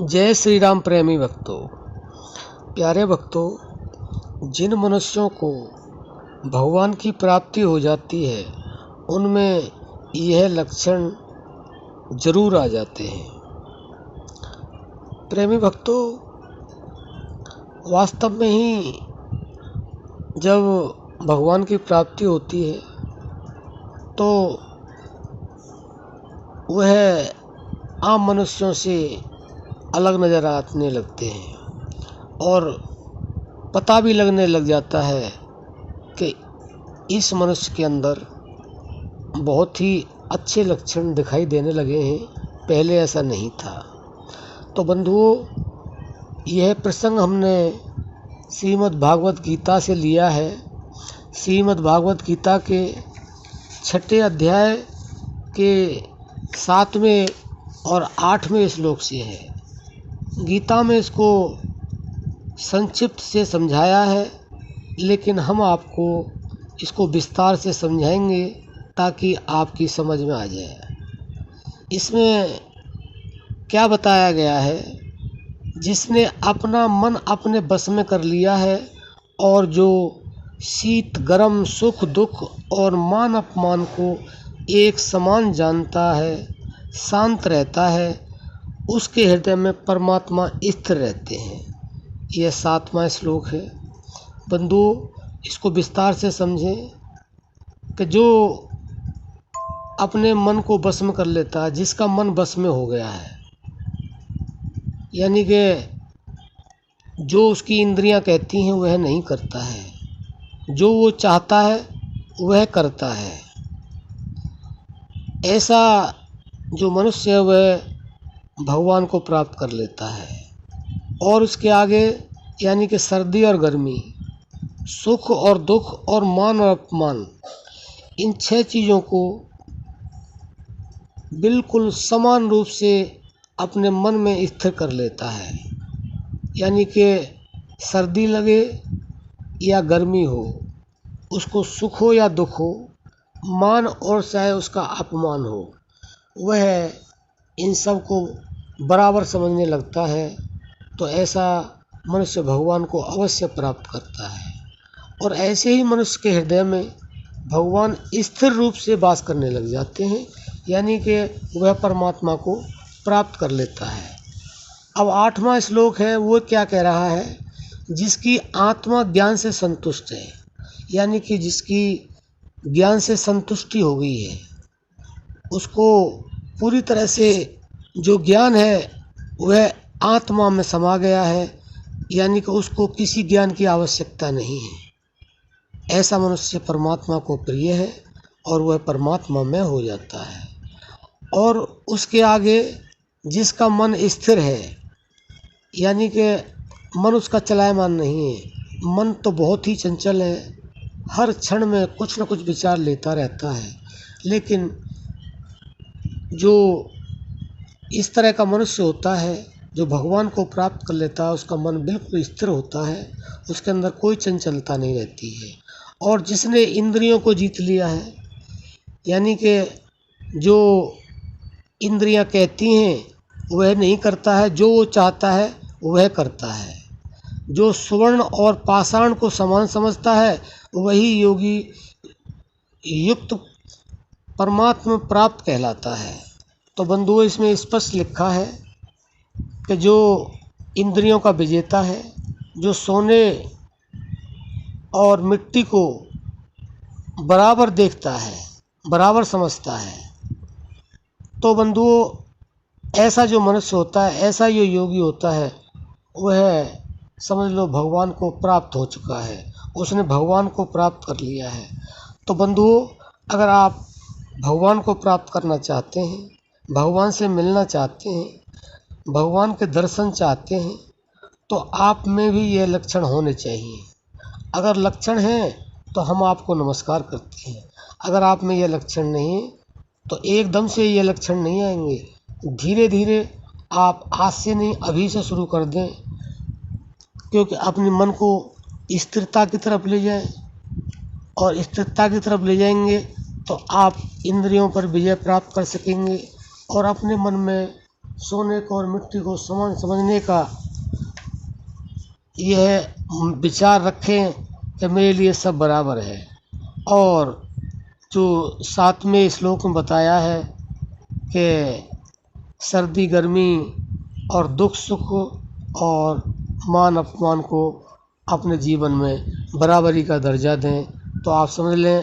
जय श्री राम। प्रेमी भक्तों, प्यारे भक्तों, जिन मनुष्यों को भगवान की प्राप्ति हो जाती है उनमें यह लक्षण जरूर आ जाते हैं। प्रेमी भक्तों, वास्तव में ही जब भगवान की प्राप्ति होती है तो वह आम मनुष्यों से अलग नज़र आने लगते हैं और पता भी लगने लग जाता है कि इस मनुष्य के अंदर बहुत ही अच्छे लक्षण दिखाई देने लगे हैं, पहले ऐसा नहीं था। तो बंधुओं, यह प्रसंग हमने श्रीमद् भागवत गीता से लिया है। श्रीमद् भागवत गीता के 6 अध्याय के 7वें और 8वें श्लोक से है। गीता में इसको संक्षिप्त से समझाया है, लेकिन हम आपको इसको विस्तार से समझाएंगे ताकि आपकी समझ में आ जाए। इसमें क्या बताया गया है? जिसने अपना मन अपने बस में कर लिया है और जो शीत गर्म, सुख दुख और मान अपमान को एक समान जानता है, शांत रहता है, उसके हृदय में परमात्मा स्थिर रहते हैं। यह 7वां श्लोक है। बंधुओं, इसको विस्तार से समझें कि जो अपने मन को बस में कर लेता है, जिसका मन बस में हो गया है, यानी कि जो उसकी इंद्रियां कहती हैं वह नहीं करता है, जो वो चाहता है वह करता है, ऐसा जो मनुष्य है वह भगवान को प्राप्त कर लेता है। और उसके आगे यानी कि सर्दी और गर्मी, सुख और दुख और मान और अपमान, इन 6 चीज़ों को बिल्कुल समान रूप से अपने मन में स्थिर कर लेता है। यानी कि सर्दी लगे या गर्मी हो, उसको सुख हो या दुख हो, मान और चाहे उसका अपमान हो, वह इन सब को बराबर समझने लगता है। तो ऐसा मनुष्य भगवान को अवश्य प्राप्त करता है। और ऐसे ही मनुष्य के हृदय में भगवान स्थिर रूप से वास करने लग जाते हैं, यानी कि वह परमात्मा को प्राप्त कर लेता है। अब 8वां श्लोक है, वो क्या कह रहा है? जिसकी आत्मा ज्ञान से संतुष्ट है, यानी कि जिसकी ज्ञान से संतुष्टि हो गई है, उसको पूरी तरह से जो ज्ञान है वह आत्मा में समा गया है, यानी कि उसको किसी ज्ञान की आवश्यकता नहीं है। ऐसा मनुष्य परमात्मा को प्रिय है और वह परमात्मा में हो जाता है। और उसके आगे जिसका मन स्थिर है, यानी कि मन उसका चलायमान नहीं है, मन तो बहुत ही चंचल है, हर क्षण में कुछ न कुछ विचार लेता रहता है, लेकिन जो इस तरह का मनुष्य होता है जो भगवान को प्राप्त कर लेता है, उसका मन बिल्कुल स्थिर होता है, उसके अंदर कोई चंचलता नहीं रहती है। और जिसने इंद्रियों को जीत लिया है, यानी कि जो इंद्रियां कहती हैं वह नहीं करता है, जो वो चाहता है वह करता है। जो स्वर्ण और पाषाण को समान समझता है वही योगी युक्त परमात्मा प्राप्त कहलाता है। तो बंधुओं, इसमें स्पष्ट लिखा है कि जो इंद्रियों का विजेता है, जो सोने और मिट्टी को बराबर देखता है, बराबर समझता है, तो बंधुओं ऐसा जो मनुष्य होता है, ऐसा जो योगी होता है, वह समझ लो भगवान को प्राप्त हो चुका है, उसने भगवान को प्राप्त कर लिया है। तो बंधुओं, अगर आप भगवान को प्राप्त करना चाहते हैं, भगवान से मिलना चाहते हैं, भगवान के दर्शन चाहते हैं, तो आप में भी ये लक्षण होने चाहिए। अगर लक्षण हैं तो हम आपको नमस्कार करते हैं। अगर आप में ये लक्षण नहीं है तो एकदम से ये लक्षण नहीं आएंगे, धीरे धीरे आप आज से नहीं अभी से शुरू कर दें, क्योंकि अपने मन को स्थिरता की तरफ ले जाएं, और स्थिरता की तरफ ले जाएंगे तो आप इंद्रियों पर विजय प्राप्त कर सकेंगे और अपने मन में सोने को और मिट्टी को समान समझने का यह विचार रखें कि मेरे लिए सब बराबर है। और जो 7वें श्लोक में बताया है कि सर्दी गर्मी और दुख सुख और मान अपमान को अपने जीवन में बराबरी का दर्जा दें, तो आप समझ लें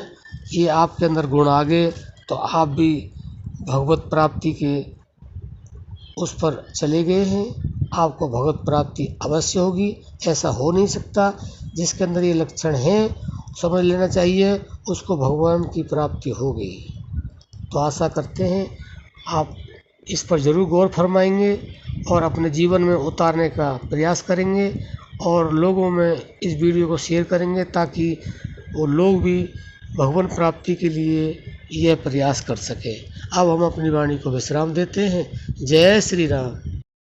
ये आपके अंदर गुण आ गए तो आप भी भगवत प्राप्ति के उस पर चले गए हैं। आपको भगवत प्राप्ति अवश्य होगी, ऐसा हो नहीं सकता। जिसके अंदर ये लक्षण हैं समझ लेना चाहिए उसको भगवान की प्राप्ति हो गई। तो आशा करते हैं आप इस पर ज़रूर गौर फरमाएंगे और अपने जीवन में उतारने का प्रयास करेंगे और लोगों में इस वीडियो को शेयर करेंगे ताकि वो लोग भी भगवान प्राप्ति के लिए यह प्रयास कर सकें। अब हम अपनी वाणी को विश्राम देते हैं। जय श्री राम।